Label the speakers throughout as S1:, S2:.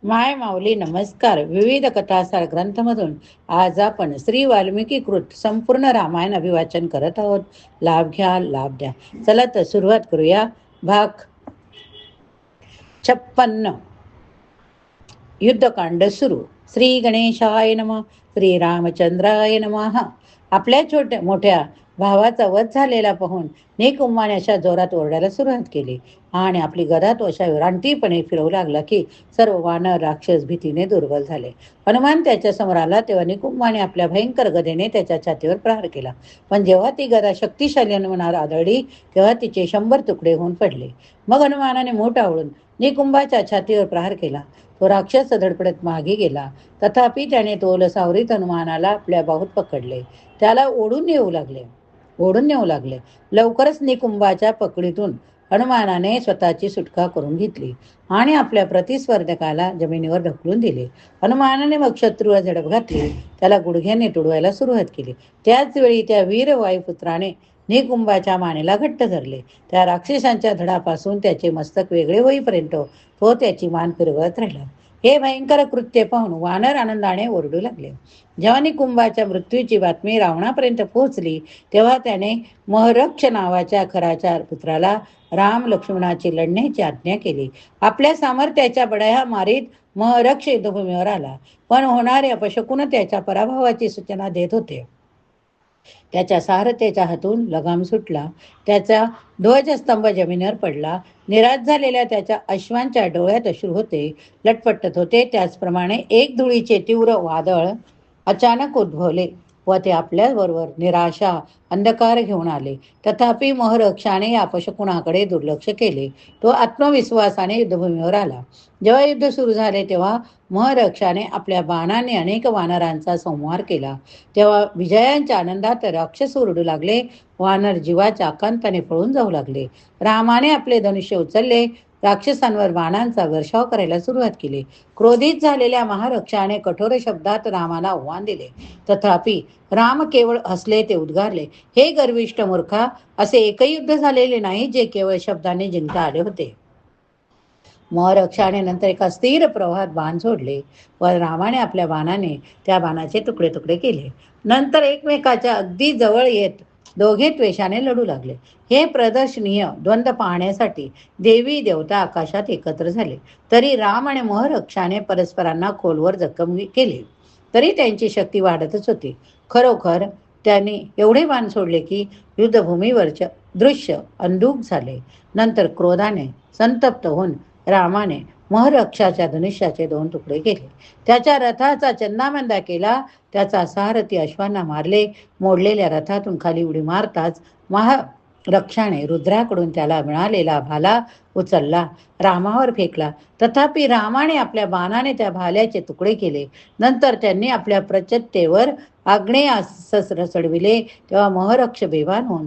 S1: माय माऊली नमस्कार. विविध कथासार ग्रंथमधून आज आपण श्री वाल्मिकी कृत संपूर्ण रामायण अभिवाचन करत आहोत. लाभ घ्या, लाभ द्या. चला तर सुरुवात करूया. भाग 56. युद्धकांड सुरू. श्री गणेशाय नमः. श्री रामचंद्राय नमः. आपल्या छोट्या मोठ्या भावाचा वध झालेला पाहून निकुंभाने अशा जोरात ओरडायला सुरुवात केली आणि आपली गदा तो अशा रांटीपणे फिरवू लागला की सर्व वानर राक्षस भीतीने दुर्बल झाले. हनुमान त्याच्या समोर आला तेव्हा निकुंभाने आपल्या भयंकर गदेने त्याच्या छातीवर प्रहार केला. पण जेव्हा ती गदा शक्तिशाली हनुमानावर आदळली तेव्हा तिचे 100 तुकडे होऊन पडले. मग हनुमानाने मूठ आवळून निकुंभाच्या छातीवर प्रहार केला. तो राक्षस धडपडत मागे गेला. तथापि त्याने तोल सावरीत हनुमानाला आपल्या बाहूत पकडले. त्याला ओढून नेऊ लागले. लवकरच निकुंभाच्या पकडीतून हनुमानाने स्वतःची सुटका करून घेतली आणि आपल्या प्रतिस्पर्धकाला जमिनीवर ढकलून दिले. हनुमानाने मग शत्रूला झडप घातली. त्याला गुडघ्याने तुडवायला सुरुवात केली. त्याच वेळी त्या वीर वायुपुत्राने निकुंभाच्या मानेला घट्ट धरले. त्या राक्षसांच्या धडापासून त्याचे मस्तक वेगळे होईपर्यंत तो त्याची मान फिरवत राहिला. हे भयंकर कृत्य पाहून वानर आनंदाने ओरडू लागले. जेव्हा निकुंभाच्या मृत्यूची बातमी रावणापर्यंत पोहोचली तेव्हा त्याने महरक्ष नावाच्या खराच्या पुत्राला राम लक्ष्मणाची लढण्याची आज्ञा केली. आपल्या सामर्थ्याच्या बडाया मारीत महरक्ष युद्धभूमीवर आला. पण होणारे अपशकुन त्याच्या पराभवाची सूचना देत होते. त्याच्या सारथ्याच्या हातून लगाम सुटला. त्याचा ध्वजस्तंभ जमिनीवर पडला. निराश झालेल्या त्याच्या अश्वांच्या डोळ्यात अश्रू होते, लटपटत होते. त्याचप्रमाणे एक धुळीचे तीव्र वादळ अचानक उद्भवले व ते आपल्याबरोबर निराशा अंधकार घेऊन आले. तथापि महरक्षाने या अपशकुनाकडे दुर्लक्ष केले. तो आत्मविश्वासाने युद्धभूमीवर आला. जेव्हा युद्ध सुरू झाले तेव्हा महरक्षाने आपल्या बाणाने अनेक वानरांचा संहार केला. तेव्हा विजयांच्या आनंदात राक्षस ओरडू लागले. वानर जीवाच्या आकांताने पळून जाऊ लागले. रामाने आपले धनुष्य उचलले. राक्षसांवर बाणांचा वर्षाव करायला सुरुवात केली. क्रोधित झालेल्या महारक्षाने कठोर शब्दात रामाला आव्हान दिले. तथापि राम केवळ हसले. ते उद्गारले, हे गर्विष्ठ मूर्खा, असे एकही युद्ध झालेले नाही जे केवळ शब्दाने जिंकता आले होते. महरक्षाने नंतर एका स्थिर प्रवाहात बाण सोडले व रामाने आपल्या बाणाने त्या बाणाचे तुकडे तुकडे केले. नंतर एकमेकाच्या अगदी जवळ येत दोघे द्वेषाने लढू लागले. हे प्रदर्शनीय द्वंद्व पाहण्यासाठी देवी देवता आकाशात एकत्र झाले. तरी राम आणि महरक्षाने परस्परांना खोलवर जखम केले. तरी त्यांची शक्ती वाढतच होती. खरोखर त्यांनी एवढे बाण सोडले की युद्धभूमीवरचे दृश्य अंधुक झाले. नंतर क्रोधाने संतप्त होऊन रामाने महरक्षाच्या धनुष्याचे 2 तुकडे केले. त्याच्या रथाचा चंदामंदा केला. त्याचा सारथी अश्वांना मारले. मोडलेल्या रथातून खाली उडी मारताच महारक्षाने रुद्राकडून त्याला मिळालेला भाला उचलला, रामावर फेकला. तथापि रामाने आपल्या बाणाने त्या भाल्याचे तुकडे केले. नंतर त्यांनी आपल्या प्रचत्तेवर आग्नेयास्त्र चढविले. तेव्हा महरक्ष बेभान होऊन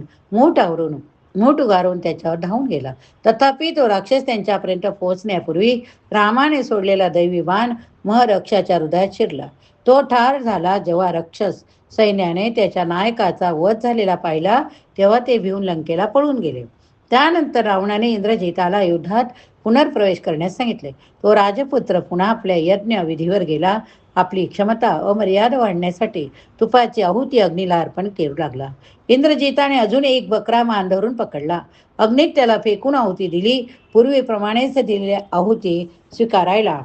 S1: मूठ उगारून त्याच्यावर धावून गेला. तथापि तो राक्षस त्यांच्यापर्यंत पोहोचण्यापूर्वी रामाने सोडलेला दैवी बाण महरक्षाच्या हृदयात शिरला. तो ठार झाला. जेव्हा राक्षस सैन्याने त्याच्या नायकाचा वध झालेला पाहिला तेव्हा ते भिवून लंकेला पळून गेले. त्यानंतर रावणाने इंद्रजिताला युद्धात पुनर्प्रवेश करण्यास सांगितले. तो राजपुत्र पुन्हा आपल्या यज्ञ विधीवर गेला. आपली क्षमता अमर्याद वाढण्यासाठी तुपाची आहुती अग्नीला अर्पण करू लागला. इंद्रजिताने अजून एक बकरा मान धरून पकडला. अग्नीत त्याला फेकून आहुती दिली. पूर्वीप्रमाणेच दिलेल्या आहुती स्वीकारायला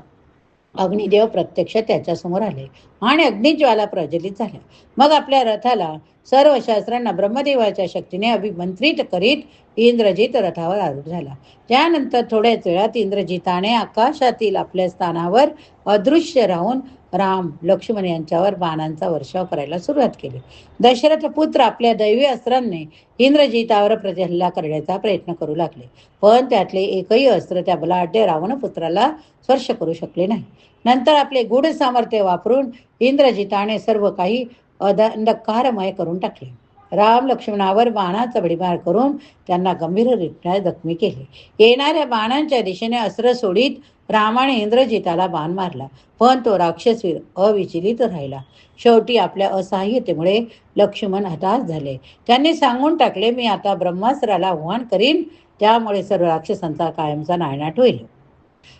S1: अग्निदेव प्रत्यक्ष त्याच्यासमोर आले आणि अग्निज्वाला प्रज्वलित झाल्या. मग आपल्या रथाला सर्व शास्त्रांना ब्रह्मदेवाच्या शक्तीने अभिमंत्रित करीत इंद्रजित रथावर आरूढ झाला. त्यानंतर थोड्याच वेळात इंद्रजिताने आकाशातील आपल्या स्थानावर अदृश्य राहून राम लक्ष्मण यांच्यावर बाणांचा वर्षाव करायला सुरुवात केली. दशरथ पुत्र आपल्या दैवी अस्त्रांनी इंद्रजितावर प्रतिहल्ला करण्याचा प्रयत्न करू लागले. पण त्यातले एकही अस्त्र त्या बलाढ्य रावणपुत्राला स्पर्श करू शकले नाही. नंतर आपले गूढ सामर्थ्य वापरून इंद्रजिताने सर्व काही अंधकारमय करून टाकले. राम लक्ष्मणावर बाणाचा भडीमार करून त्यांना गंभीररित्या जखमी केले. येणाऱ्या बाणांच्या दिशेने अस्त्र सोडीत रामाने इंद्रजिताला बाण मारला. पण तो राक्षसवीर अविचलित राहिला. शेवटी आपल्या असहाय्यतेमुळे लक्ष्मण हताश झाले. त्यांनी सांगून टाकले, मी आता ब्रह्मास्त्राला आव्हान करीन, त्यामुळे सर्व राक्षसांचा कायमचा नायनाट होईल.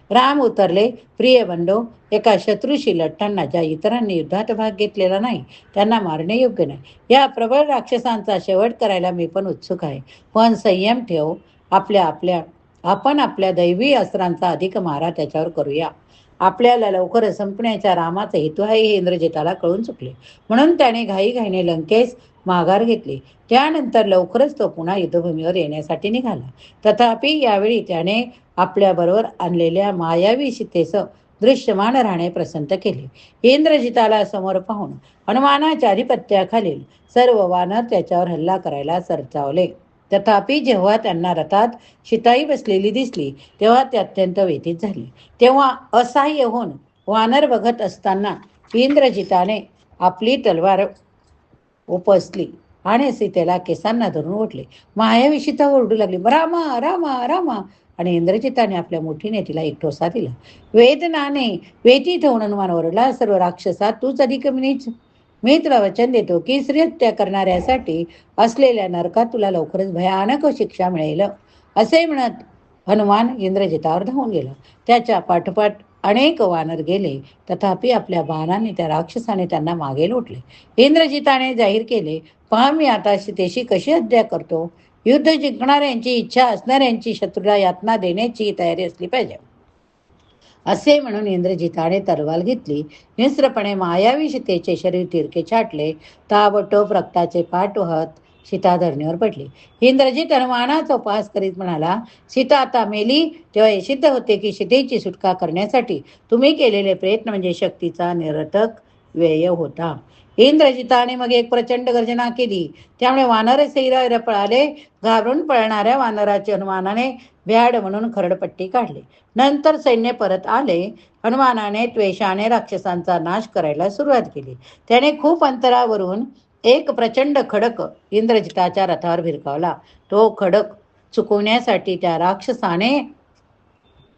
S1: राम उतरले, प्रिय बंधो, एका शत्रूशी लढताना ज्या इतरांनी युद्धात भाग घेतलेला नाही त्यांना मारणे योग्य नाही. या प्रबळ राक्षसांचा शेवट करायला मी पण उत्सुक आहे. पण संयम ठेव. आपण आपल्या दैवी अस्त्रांचा अधिक मारा त्याच्यावर करूया. आपल्याला लवकर संपण्याचा रामाचा हेतू आहे हे इंद्रजिताला कळून चुकले. म्हणून त्याने घाईघाईने लंकेस माघार घेतली. त्यानंतर लवकरच तो पुन्हा युद्धभूमीवर येण्यासाठी निघाला. तथापि यावेळी त्याने आपल्याबरोबर आणलेल्या मायावी सीतेस दृश्यमान राहणे पसंत केले. इंद्रजिताला समोर पाहून हनुमानाच्या अधिपत्याखालील सर्व वानर त्याच्यावर हल्ला करायला सरसावले. तथापि जेव्हा त्यांना रथात शिताई बसलेली दिसली तेव्हा ते अत्यंत व्यथित झाले. तेव्हा असहाय्य होऊन वानर बघत असताना इंद्रजिताने आपली तलवार उपसली आणि सीतेला केसांना धरून ओढले. मायावी सीता ओरडू लागली, रामा रामा रामा, आणि इंद्रजिताने आपल्या मुठीने तिला एक ठोसा दिला. वेदनाने व्यथित होऊन हनुमान ओरडला, सर्व राक्षसा तूच अधिक नीच. मी तुला वचन देतो की स्त्रीहत्या करणाऱ्यासाठी असलेल्या नरकात तुला लवकरच भयानक शिक्षा मिळेल. असे म्हणत हनुमान इंद्रजितावर धावून गेला. त्याच्या पाठोपाठ अनेक वानर गेले. तथापि आपल्या बाणाने त्या राक्षसाने त्यांना मागे लोटले. इंद्रजिताने जाहीर केले, पहा मी आता सीतेशी कशी हत्या करतो. युद्ध जिंकणाऱ्यांची इच्छा असणाऱ्यांची शत्रूला यातना देण्याची तयारी असली पाहिजे. असे म्हणून इंद्रजिताने तलवार घेतली. निस्त्रपणे मायावी सीतेचे शरीर तिरके छाटले. ताबडतोब रक्ताचे पाट वाहत सीता धरणीवर पडली. इंद्रजित हनुमानाचा उपहास करीत म्हणाला, सीता आता मेली तेव्हा हे सिद्ध होते की सीतेची सुटका करण्यासाठी तुम्ही केलेले प्रयत्न म्हणजे शक्तीचा निरर्थक व्यय होता. इंद्रजिताने मग एक प्रचंड गर्जना केली. त्यामुळे वानर सैरावैर पळाले. घाबरून पळणाऱ्या वानराचे हनुमानाने भ्याड म्हणून खरडपट्टी काढली. नंतर सैन्य परत आले. हनुमानाने त्वेषाने राक्षसांचा नाश करायला सुरुवात केली. त्याने खूप अंतरावरून एक प्रचंड खडक इंद्रजिताच्या रथावर भिरकावला. तो खडक चुकवण्यासाठी त्या राक्षसाने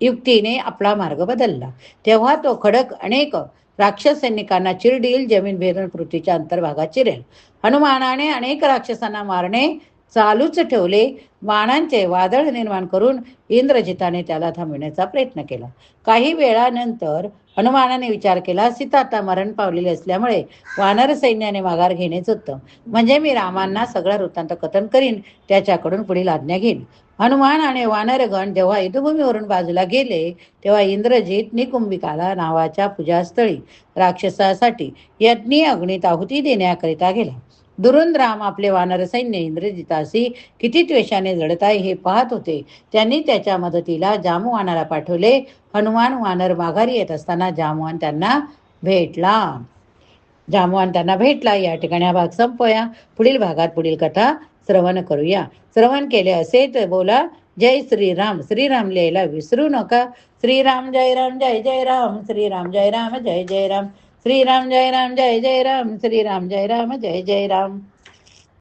S1: युक्तीने आपला मार्ग बदलला. तेव्हा तो खडक अनेक राक्षस सैनिकांना चिरडील, जमीन भेदून पृथ्वीच्या अंतर्भागात चिरेल. हनुमानाने अनेक राक्षसांना मारणे चालूच ठेवले. बाणांचे वादळ निर्माण करून इंद्रजिताने त्याला थांबविण्याचा प्रयत्न केला. काही वेळानंतर हनुमानाने विचार केला, सीता आता मरण पावलेली असल्यामुळे वानर सैन्याने माघार घेणेच उत्तम. म्हणजे मी रामांना सगळा वृत्तांत कथन करीन, त्याच्याकडून पुढील आज्ञा घेईन. हनुमान आणि वानरगण जेव्हा युद्धभूमीवरून बाजूला गेले तेव्हा इंद्रजित निकुंभिकाला नावाच्या पूजास्थळी राक्षसासाठी यज्ञी अग्नीत आहुती देण्याकरिता गेला. दुरून राम आपले वानर सैन्य इंद्रजिताशी किती द्वेषाने लढत आहे हे पाहत होते. त्यांनी त्याच्या मदतीला जांबुवानाला पाठवले. हनुमान वानर माघारी येत असताना जांबुवान त्यांना भेटला. या ठिकाणी हा भाग संपवूया. पुढील भागात पुढील कथा श्रवण करूया. श्रवण केले असेच बोला जय श्रीराम. श्रीराम लिहायला विसरू नका. श्रीराम जय राम जय जय राम. श्रीराम जय राम जय जय राम. श्रीराम जय राम जय जय राम. श्रीराम जय राम जय जय राम.